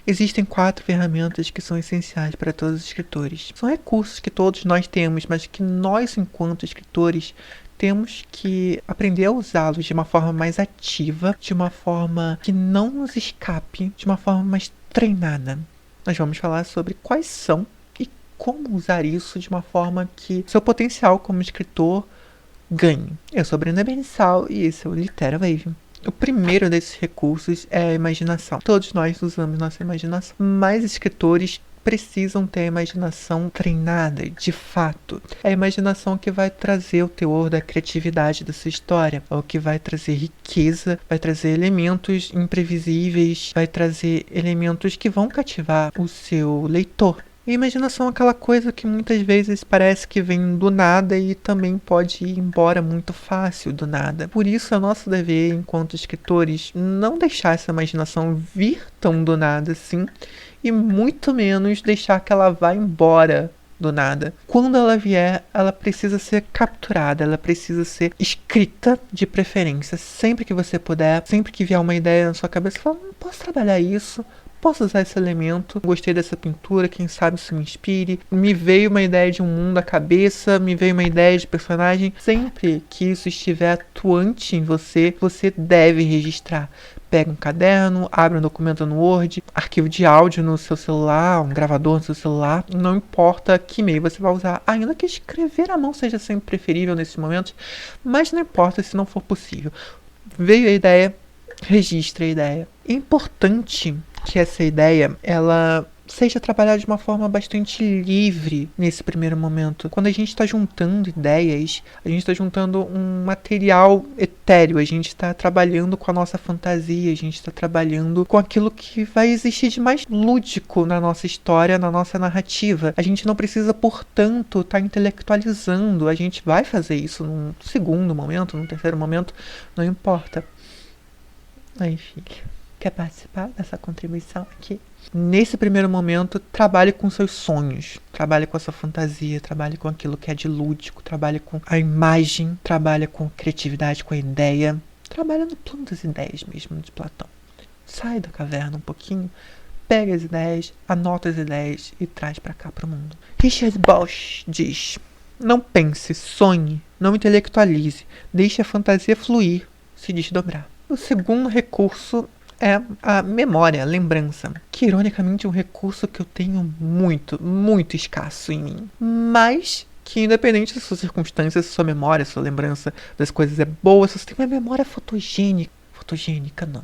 Existem 4 ferramentas que são essenciais para todos os escritores. São recursos que todos nós temos, mas que nós, enquanto escritores, temos que aprender a usá-los de uma forma mais ativa, de uma forma que não nos escape, de uma forma mais treinada. Nós vamos falar sobre quais são e como usar isso de uma forma que seu potencial como escritor ganhe. Eu sou Brenda Bernissal e esse é o Literwave. O primeiro desses recursos é a imaginação. Todos nós usamos nossa imaginação, mas escritores precisam ter a imaginação treinada, de fato. É a imaginação que vai trazer o teor da criatividade da sua história, é o que vai trazer riqueza, vai trazer elementos imprevisíveis, vai trazer elementos que vão cativar o seu leitor. E a imaginação é aquela coisa que muitas vezes parece que vem do nada e também pode ir embora muito fácil do nada. Por isso é nosso dever, enquanto escritores, não deixar essa imaginação vir tão do nada assim, e muito menos deixar que ela vá embora do nada. Quando ela vier, ela precisa ser capturada, ela precisa ser escrita de preferência. Sempre que você puder, sempre que vier uma ideia na sua cabeça, fala, posso trabalhar isso? Posso usar esse elemento? Gostei dessa pintura, quem sabe isso me inspire. Me veio uma ideia de um mundo à cabeça, me veio uma ideia de personagem. Sempre que isso estiver atuante em você, você deve registrar. Pega um caderno, abre um documento no Word, arquivo de áudio no seu celular, um gravador no seu celular. Não importa que meio você vai usar, ainda que escrever à mão seja sempre preferível nesses momentos, mas não importa se não for possível. Veio a ideia, registre a ideia. É importante que essa ideia, ela seja trabalhada de uma forma bastante livre nesse primeiro momento. Quando a gente está juntando ideias, a gente está juntando um material etéreo, a gente está trabalhando com a nossa fantasia, a gente está trabalhando com aquilo que vai existir de mais lúdico na nossa história, na nossa narrativa. A gente não precisa, portanto, estar intelectualizando, a gente vai fazer isso num segundo momento, num terceiro momento, não importa. Aí, filho, quer participar dessa contribuição aqui? Nesse primeiro momento, trabalhe com seus sonhos, trabalhe com a sua fantasia, trabalhe com aquilo que é de lúdico, trabalhe com a imagem, trabalhe com a criatividade, com a ideia, trabalhe no plano das ideias mesmo de Platão. Sai da caverna um pouquinho, pega as ideias, anota as ideias e traz para cá para o mundo. Richard Bosch diz, não pense, sonhe, não intelectualize, deixe a fantasia fluir, se desdobrar. O segundo recurso é a memória, a lembrança, que ironicamente é um recurso que eu tenho muito escasso em mim, mas que independente da sua circunstância, da sua memória, da sua lembrança das coisas é boa, se você tem uma memória fotogênica não,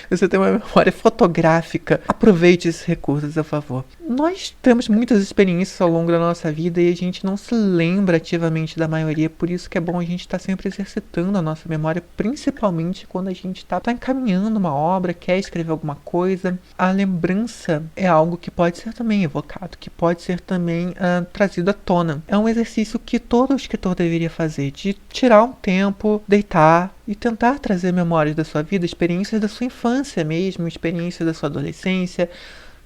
você tem uma memória fotográfica, aproveite esses recursos a favor. Nós temos muitas experiências ao longo da nossa vida e a gente não se lembra ativamente da maioria, por isso que é bom a gente estar sempre exercitando a nossa memória, principalmente quando a gente está encaminhando uma obra, quer escrever alguma coisa. A lembrança é algo que pode ser também evocado, que pode ser também trazido à tona. É um exercício que todo escritor deveria fazer, de tirar um tempo, deitar e tentar trazer memórias da sua vida, experiências da sua infância mesmo, experiências da sua adolescência,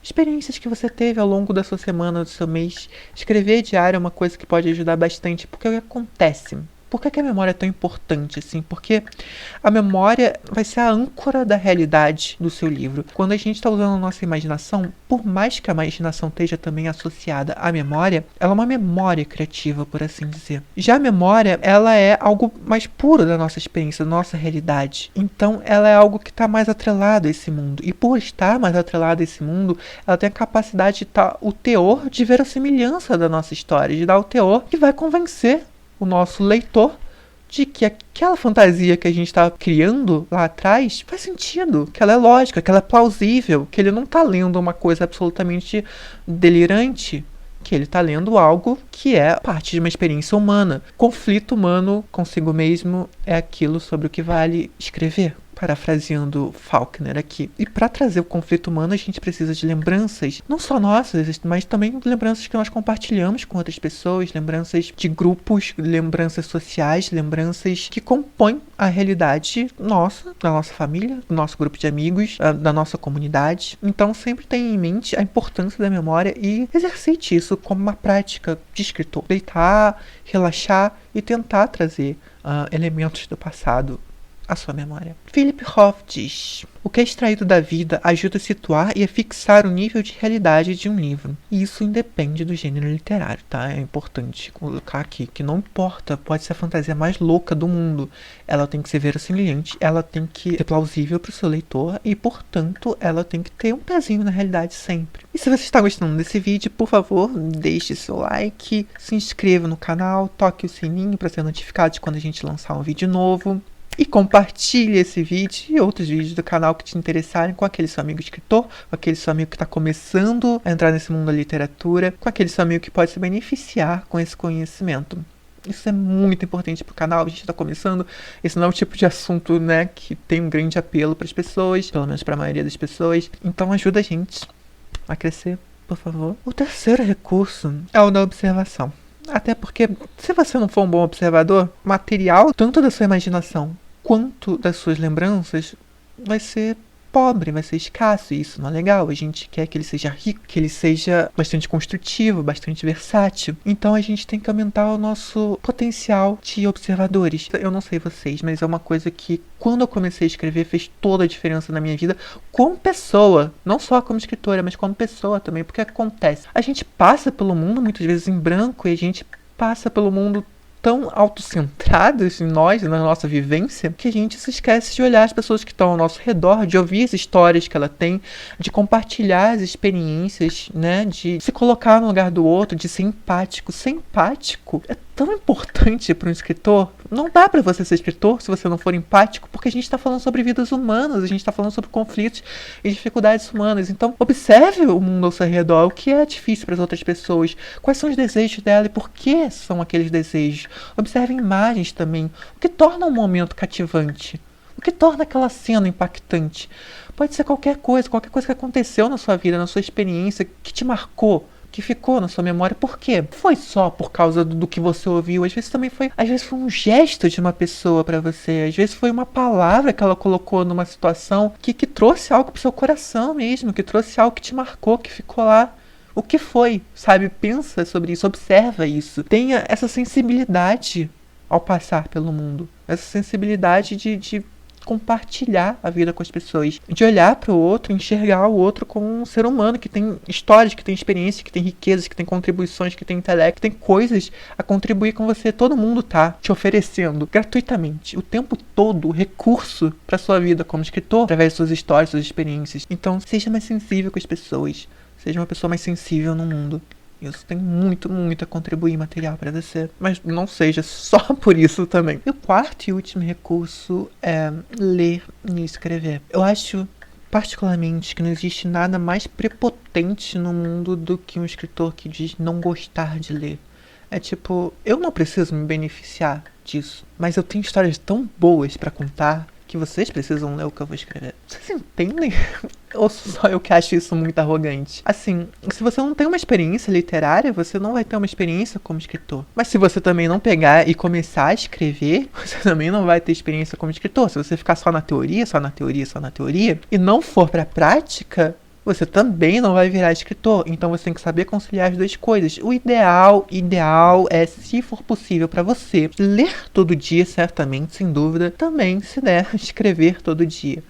experiências que você teve ao longo da sua semana, do seu mês. Escrever diário é uma coisa que pode ajudar bastante, porque o que acontece? Por que a memória é tão importante assim? Porque a memória vai ser a âncora da realidade do seu livro. Quando a gente está usando a nossa imaginação, por mais que a imaginação esteja também associada à memória, ela é uma memória criativa, por assim dizer. Já a memória, ela é algo mais puro da nossa experiência, da nossa realidade. Então, ela é algo que está mais atrelado a esse mundo. E por estar mais atrelado a esse mundo, ela tem a capacidade de dar o teor de verossimilhança da nossa história, de dar o teor que vai convencer o nosso leitor de que aquela fantasia que a gente estava criando lá atrás faz sentido, que ela é lógica, que ela é plausível, que ele não está lendo uma coisa absolutamente delirante, que ele está lendo algo que é parte de uma experiência humana. Conflito humano consigo mesmo é aquilo sobre o que vale escrever. Parafraseando Faulkner aqui. E para trazer o conflito humano, a gente precisa de lembranças, não só nossas, mas também lembranças que nós compartilhamos com outras pessoas, lembranças de grupos, lembranças sociais, lembranças que compõem a realidade nossa, da nossa família, do nosso grupo de amigos, da nossa comunidade. Então sempre tenha em mente a importância da memória e exercite isso como uma prática de escritor. Deitar, relaxar e tentar trazer elementos do passado a sua memória. Philip Roth diz: o que é extraído da vida ajuda a situar e a fixar o nível de realidade de um livro. E isso independe do gênero literário, tá? É importante colocar aqui que não importa, pode ser a fantasia mais louca do mundo. Ela tem que ser verossimilhante, ela tem que ser plausível para o seu leitor e, portanto, ela tem que ter um pezinho na realidade sempre. E se você está gostando desse vídeo, por favor, deixe seu like, se inscreva no canal, toque o sininho para ser notificado de quando a gente lançar um vídeo novo. E compartilhe esse vídeo e outros vídeos do canal que te interessarem com aquele seu amigo escritor, com aquele seu amigo que está começando a entrar nesse mundo da literatura, com aquele seu amigo que pode se beneficiar com esse conhecimento. Isso é muito importante para o canal, a gente está começando. Esse não é o tipo de assunto, né, que tem um grande apelo para as pessoas, pelo menos para a maioria das pessoas. Então ajuda a gente a crescer, por favor. O terceiro recurso é o da observação. Até porque, se você não for um bom observador, material, tanto da sua imaginação quanto das suas lembranças, vai ser pobre, vai ser escasso, e isso não é legal. A gente quer que ele seja rico, que ele seja bastante construtivo, bastante versátil. Então a gente tem que aumentar o nosso potencial de observadores. Eu não sei vocês, mas é uma coisa que, quando eu comecei a escrever, fez toda a diferença na minha vida como pessoa. Não só como escritora, mas como pessoa também. Porque acontece, a gente passa pelo mundo muitas vezes em branco, e a gente passa pelo mundo tão autocentrados em nós, na nossa vivência, que a gente se esquece de olhar as pessoas que estão ao nosso redor, de ouvir as histórias que ela tem, de compartilhar as experiências, né, de se colocar no lugar do outro, de ser empático. Ser empático é tão importante para um escritor. Não dá para você ser escritor se você não for empático, porque a gente está falando sobre vidas humanas, a gente está falando sobre conflitos e dificuldades humanas. Então, observe o mundo ao seu redor, o que é difícil para as outras pessoas, quais são os desejos dela e por que são aqueles desejos. Observe imagens também, o que torna um momento cativante, o que torna aquela cena impactante. Pode ser qualquer coisa que aconteceu na sua vida, na sua experiência, que te marcou, que ficou na sua memória. Por quê? Foi só por causa do que você ouviu. Às vezes foi um gesto de uma pessoa para você. Às vezes foi uma palavra que ela colocou numa situação que trouxe algo pro seu coração mesmo, que trouxe algo que te marcou, que ficou lá. O que foi, sabe? Pensa sobre isso, observa isso. Tenha essa sensibilidade ao passar pelo mundo. Essa sensibilidade de compartilhar a vida com as pessoas, de olhar para o outro, enxergar o outro como um ser humano que tem histórias, que tem experiência, que tem riquezas, que tem contribuições, que tem intelecto, que tem coisas a contribuir com você. Todo mundo tá te oferecendo gratuitamente, o tempo todo, recurso para sua vida como escritor, através de suas histórias, suas experiências. Então, seja mais sensível com as pessoas, seja uma pessoa mais sensível no mundo. Isso tem muito, muito a contribuir material para você. Mas não seja só por isso também. E o quarto e último recurso é ler e escrever. Eu acho, particularmente, que não existe nada mais prepotente no mundo do que um escritor que diz não gostar de ler. É tipo, eu não preciso me beneficiar disso, mas eu tenho histórias tão boas para contar que vocês precisam ler o que eu vou escrever. Vocês entendem? Ou só eu que acho isso muito arrogante? Assim, se você não tem uma experiência literária, você não vai ter uma experiência como escritor. Mas se você também não pegar e começar a escrever, você também não vai ter experiência como escritor. Se você ficar só na teoria, só na teoria, só na teoria, e não for pra prática, você também não vai virar escritor. Então você tem que saber conciliar as duas coisas. O ideal é, se for possível para você, ler todo dia, certamente, sem dúvida. Também, se der, escrever todo dia.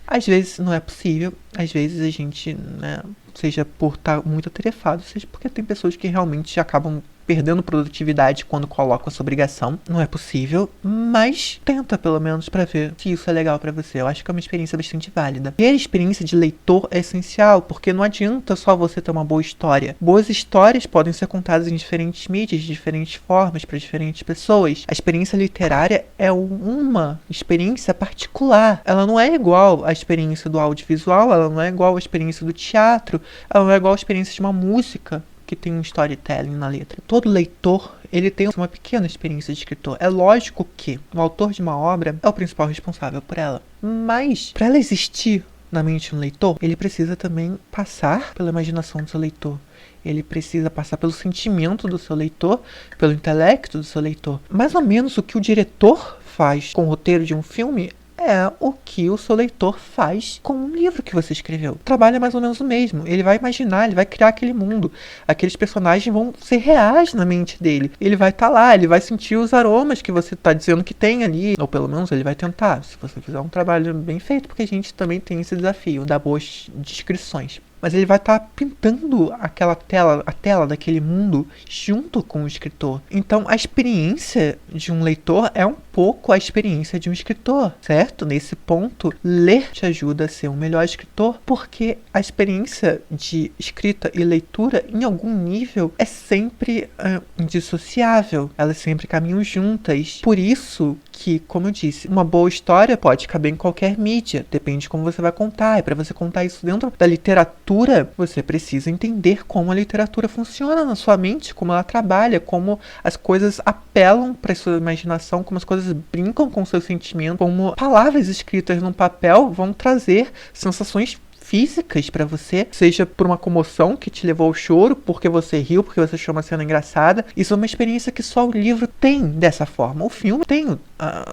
Às vezes não é possível, às vezes a gente, né, seja por estar muito atarefado, seja porque tem pessoas que realmente acabam perdendo produtividade quando colocam essa obrigação. Não é possível, mas tenta pelo menos para ver se isso é legal para você. Eu acho que é uma experiência bastante válida. E a experiência de leitor é essencial, porque não adianta só você ter uma boa história. Boas histórias podem ser contadas em diferentes mídias, de diferentes formas, para diferentes pessoas. A experiência literária é uma experiência particular. Ela não é igual à experiência do audiovisual, ela não é igual à experiência do teatro, ela não é igual à experiência de uma música que tem um storytelling na letra. Todo leitor, ele tem uma pequena experiência de escritor. É lógico que o autor de uma obra é o principal responsável por ela. Mas, para ela existir na mente do leitor, ele precisa também passar pela imaginação do seu leitor. Ele precisa passar pelo sentimento do seu leitor, pelo intelecto do seu leitor. Mais ou menos o que o diretor faz com o roteiro de um filme é é o que o seu leitor faz com um livro que você escreveu. O trabalho é mais ou menos o mesmo. Ele vai imaginar, ele vai criar aquele mundo. Aqueles personagens vão ser reais na mente dele. Ele vai estar lá, ele vai sentir os aromas que você está dizendo que tem ali. Ou pelo menos ele vai tentar, se você fizer um trabalho bem feito, porque a gente também tem esse desafio, dar boas descrições. Mas ele vai estar pintando aquela tela, a tela daquele mundo junto com o escritor. Então a experiência de um leitor é um pouco a experiência de um escritor, certo? Nesse ponto, ler te ajuda a ser um melhor escritor, porque a experiência de escrita e leitura, em algum nível, é sempre indissociável. Elas sempre caminham juntas. Por isso que, como eu disse, uma boa história pode caber em qualquer mídia, depende de como você vai contar. E para você contar isso dentro da literatura, você precisa entender como a literatura funciona na sua mente, como ela trabalha, como as coisas apelam para a sua imaginação, como as coisas brincam com o seu sentimento, como palavras escritas num papel vão trazer sensações físicas para você, seja por uma comoção que te levou ao choro, porque você riu, porque você achou uma cena engraçada. Isso é uma experiência que só o livro tem dessa forma. O filme tem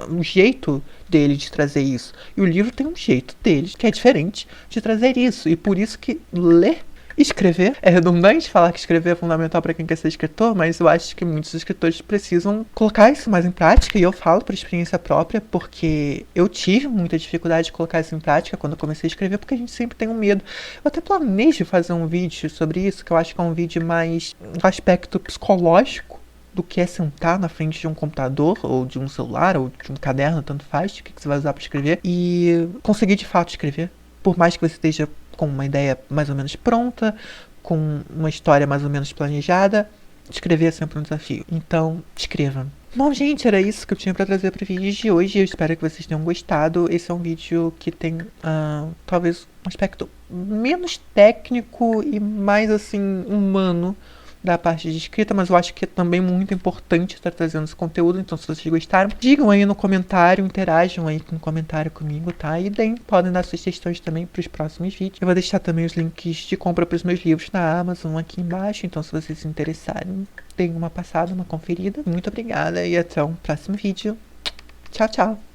um jeito dele de trazer isso, e o livro tem um jeito dele que é diferente de trazer isso, e por isso que ler, escrever, é redundante falar que escrever é fundamental para quem quer ser escritor, mas eu acho que muitos escritores precisam colocar isso mais em prática, e eu falo por experiência própria, porque eu tive muita dificuldade de colocar isso em prática quando eu comecei a escrever, porque a gente sempre tem um medo. Eu até planejo fazer um vídeo sobre isso, que eu acho que é um vídeo mais do aspecto psicológico do que é sentar na frente de um computador, ou de um celular, ou de um caderno, tanto faz, o que você vai usar para escrever, e conseguir de fato escrever. Por mais que você esteja com uma ideia mais ou menos pronta, com uma história mais ou menos planejada, escrever é sempre um desafio. Então, escreva. Bom, gente, era isso que eu tinha pra trazer para o vídeo de hoje. Eu espero que vocês tenham gostado. Esse é um vídeo que tem, talvez, um aspecto menos técnico e mais, assim, humano da parte de escrita, mas eu acho que é também muito importante estar trazendo esse conteúdo. Então, se vocês gostaram, digam aí no comentário, interajam aí com o comentário comigo, tá? E daí podem dar sugestões também para os próximos vídeos. Eu vou deixar também os links de compra para os meus livros na Amazon aqui embaixo, então se vocês se interessarem, deem uma passada, uma conferida. Muito obrigada e até o próximo vídeo. Tchau, tchau!